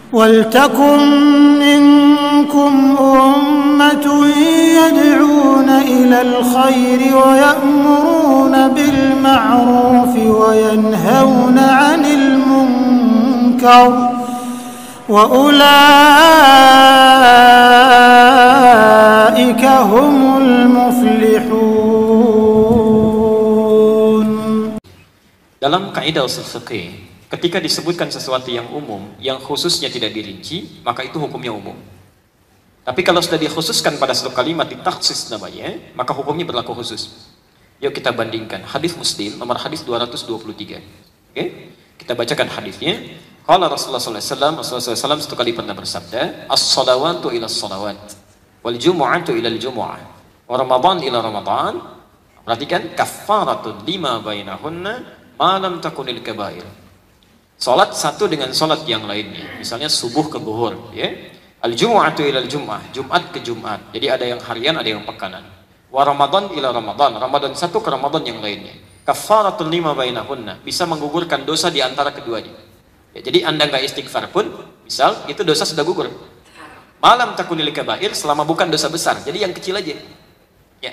وَلْتَكُنْ مِنْكُمْ أُمَّةٌ يَدْعُونَ إِلَى الْخَيْرِ وَيَأْمُرُونَ بِالْمَعْرُوفِ وَيَنْهَوْنَ عَنِ الْمُنْكَرِ وَأُولَئِكَ هُمُ الْمُفْلِحُونَ. Dalam kaidah ushul fiqih, ketika disebutkan sesuatu yang umum, yang khususnya tidak dirinci, maka itu hukumnya umum. Tapi kalau sudah dikhususkan pada satu kalimat, ditakhsis namanya, maka hukumnya berlaku khusus. Yuk kita bandingkan hadis Muslim nomor hadis 223. Oke? Kita bacakan hadisnya. Qala Rasulullah sallallahu alaihi wasallam, Rasulullah SAW satu kali pernah bersabda, as-salawatu ila as-salawat, wal jumu'atu ila al-jumu'ah, wa ramadan ila ramadan. Perhatikan, kaffaratun lima bainahunna malam takunil kabair. Salat satu dengan salat yang lainnya, misalnya subuh ke zuhur, ya. Al-jumu'atu ila al-jum'ah, Jumat ke Jumat. Jadi ada yang harian, ada yang pekanan. Wa ramadan ila ramadan, Ramadan satu ke Ramadan yang lainnya. Kafaratul lima bainahunna, bisa menggugurkan dosa di antara keduanya. Ya, jadi Anda nggak istighfar pun, misal itu dosa sudah gugur. Malam takunil kabair, selama bukan dosa besar. Jadi yang kecil aja. Ya.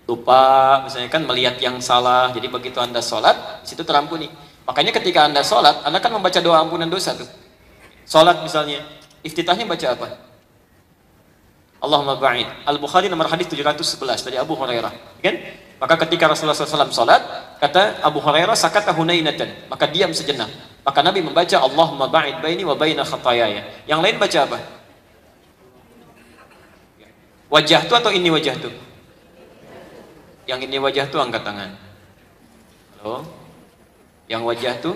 Lupa, misalnya kan melihat yang salah, jadi begitu Anda sholat, situ terampuni. Makanya ketika Anda sholat, Anda kan membaca doa ampunan dosa tuh. Sholat misalnya, iftitahnya baca apa? Allahumma ba'id. Al-Bukhari nomor hadis 711 dari Abu Hurairah, kan? Maka ketika Rasulullah SAW sholat, kata Abu Hurairah, sakata hunainatan, maka diam sejenak. Maka Nabi membaca Allahumma ba'id baini wa baina khatayaya. Yang lain baca apa? Wajah tu atau ini wajah tu? Yang ini wajah tuh angkat tangan. Halo? Yang wajah tuh?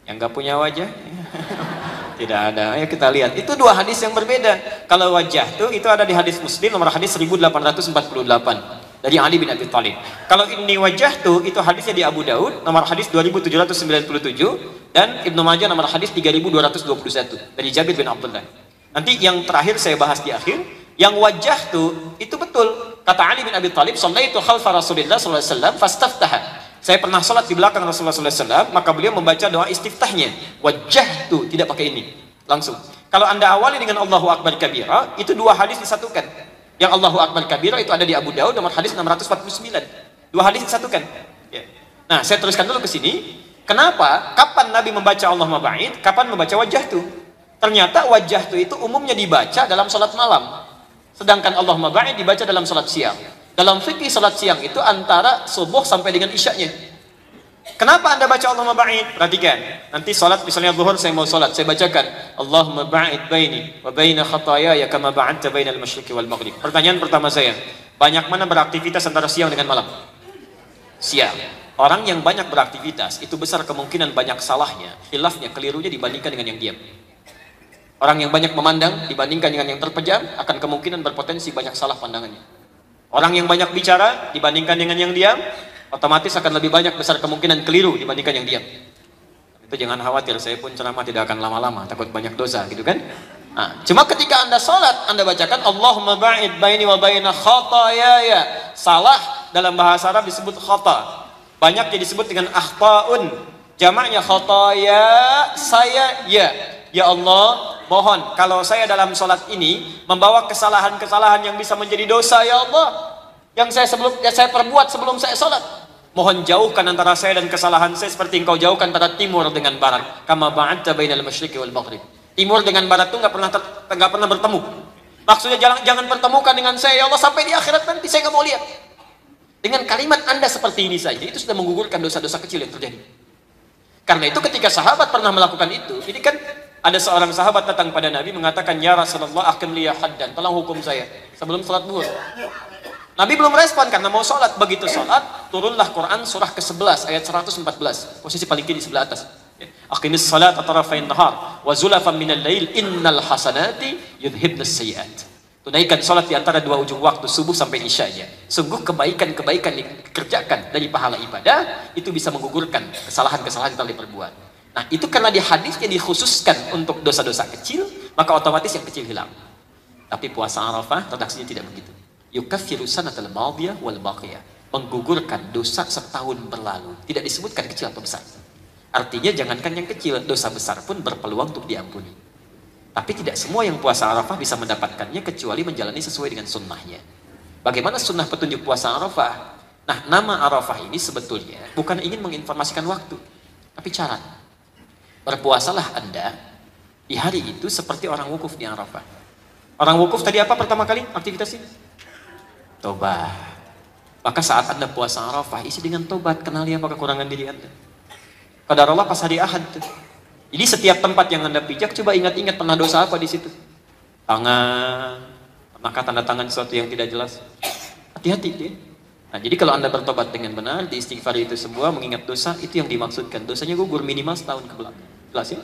Yang gak punya wajah? Tidak ada. Ayo kita lihat. Itu dua hadis yang berbeda. Kalau wajah tuh itu ada di hadis Muslim nomor hadis 1848 dari Ali bin Abi Thalib. Kalau ini wajah tuh itu hadisnya di Abu Daud nomor hadis 2797 dan Ibnu Majah nomor hadis 3221 dari Jabir bin Abdullah. Nanti yang terakhir saya bahas di akhir. Yang wajah tuh itu betul. Kata Ali bin Abi Thalib, "Shallaitu khalfa Rasulillah sallallahu alaihi wasallam fastaftaha." Saya pernah salat di belakang Rasulullah sallallahu alaihi wasallam, maka beliau membaca doa istiftahnya. Wajah tuh tidak pakai ini. Langsung. Kalau Anda awali dengan Allahu Akbar kabira, itu dua hadis disatukan. Yang Allahu Akbar kabira itu ada di Abu Daud nomor hadis 649. Dua hadis disatukan. Ya. Nah, saya teruskan dulu ke sini. Kenapa? Kapan Nabi membaca Allahumma ba'id? Kapan membaca wajah tuh? Ternyata wajah tuh itu umumnya dibaca dalam salat malam. Sedangkan Allahumma ba'id dibaca dalam salat siang. Dalam fikih salat siang itu antara subuh sampai dengan isyaknya. Kenapa Anda baca Allahumma ba'id? Perhatikan. Nanti salat misalnya zuhur saya mau salat, saya bacakan Allahumma ba'id baini wa baina khatayaya kama ba'adta bainal masyriqi wal maghrib. Pertanyaan pertama saya, banyak mana beraktivitas antara siang dengan malam? Siang. Orang yang banyak beraktivitas itu besar kemungkinan banyak salahnya, khilafnya, kelirunya dibandingkan dengan yang diam. Orang yang banyak memandang dibandingkan dengan yang terpejam akan kemungkinan berpotensi banyak salah pandangannya. Orang yang banyak bicara dibandingkan dengan yang diam otomatis akan lebih banyak besar kemungkinan keliru dibandingkan yang diam. Itu jangan khawatir, saya pun ceramah tidak akan lama-lama, takut banyak dosa gitu kan. Nah, cuma ketika Anda sholat, Anda bacakan Allahumma ba'id baini wa baina khatayaya. Salah dalam bahasa Arab disebut khata. Banyak yang disebut dengan akhta'un. Jamaknya khataya, saya ya. Ya Allah, mohon kalau saya dalam sholat ini membawa kesalahan-kesalahan yang bisa menjadi dosa, ya Allah, yang saya perbuat sebelum saya sholat, mohon jauhkan antara saya dan kesalahan saya seperti Engkau jauhkan antara timur dengan barat. Kama ba'adta bainal masyriqi wal maghrib. Timur dengan barat itu nggak pernah bertemu. Maksudnya jangan pertemukan dengan saya, ya Allah, sampai di akhirat nanti saya nggak mau lihat. Dengan kalimat Anda seperti ini saja itu sudah menggugurkan dosa-dosa kecil yang terjadi. Karena itu ketika sahabat pernah melakukan itu, ini kan ada seorang sahabat datang pada Nabi mengatakan, "Ya Rasulullah, akim liya haddan, tolong hukum saya sebelum sholat zuhur." Nabi belum respon karena mau sholat. Begitu sholat, turunlah Quran surah ke-11 ayat 114, posisi paling kiri sebelah atas. Aqimis salata tarafain nahar wa zulafan minal lail innal hasanati yudhibnas sayyi'at. Tunaikan sholat di antara dua ujung waktu, subuh sampai isyanya. Sungguh kebaikan-kebaikan dikerjakan dari pahala ibadah itu bisa menggugurkan kesalahan-kesalahan yang telah diperbuat. Nah, itu karena di hadisnya dikhususkan untuk dosa-dosa kecil, maka otomatis yang kecil hilang. Tapi puasa Arafah redaksinya tidak begitu. Yukaffiru sanatal madiyah wal baqiyah. Menggugurkan dosa setahun berlalu. Tidak disebutkan kecil atau besar. Artinya jangankan yang kecil, dosa besar pun berpeluang untuk diampuni. Tapi tidak semua yang puasa Arafah bisa mendapatkannya kecuali menjalani sesuai dengan sunnahnya. Bagaimana sunnah petunjuk puasa Arafah? Nah, nama Arafah ini sebetulnya bukan ingin menginformasikan waktu, tapi cara. Berpuasalah Anda di hari itu seperti orang wukuf di Arafah. Orang wukuf tadi apa pertama kali aktivitasnya? Tobat. Maka saat Anda puasa Arafah, isi dengan tobat, kenali apa kekurangan diri Anda. Qadar Allah pas hari Ahad. Jadi setiap tempat yang Anda pijak, coba ingat-ingat pernah dosa apa di situ. Tangan, maka tanda tangan sesuatu yang tidak jelas. Hati-hati dia. Nah, jadi kalau Anda bertobat dengan benar, di istighfar itu semua, mengingat dosa, itu yang dimaksudkan. Dosanya gugur minimal setahun ke belakang. Jelas ya?